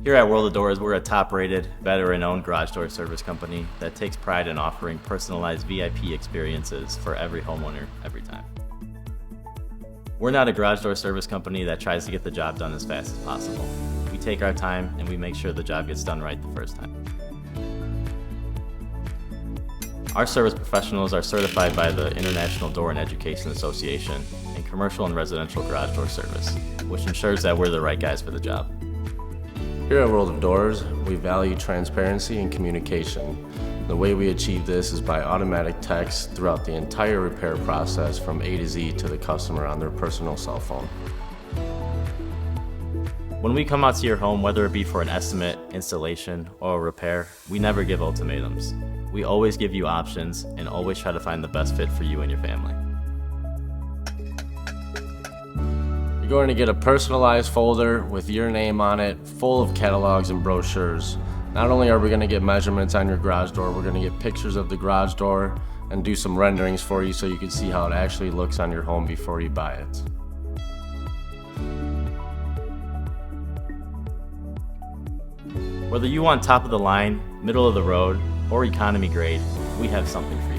Here at World of Doors, we're a top-rated, veteran-owned garage door service company that takes pride in offering personalized VIP experiences for every homeowner, every time. We're not a garage door service company that tries to get the job done as fast as possible. We take our time and we make sure the job gets done right the first time. Our service professionals are certified by the International Door and Education Association in commercial and residential garage door service, which ensures that we're the right guys for the job. Here at World of Doors, we value transparency and communication. The way we achieve this is by automatic text throughout the entire repair process from A to Z to the customer on their personal cell phone. When we come out to your home, whether it be for an estimate, installation, or a repair, we never give ultimatums. We always give you options and always try to find the best fit for you and your family. You're going to get a personalized folder with your name on it, full of catalogs and brochures. Not only are we going to get measurements on your garage door, we're going to get pictures of the garage door and do some renderings for you so you can see how it actually looks on your home before you buy it. Whether you want top of the line, middle of the road, or economy grade, we have something for you.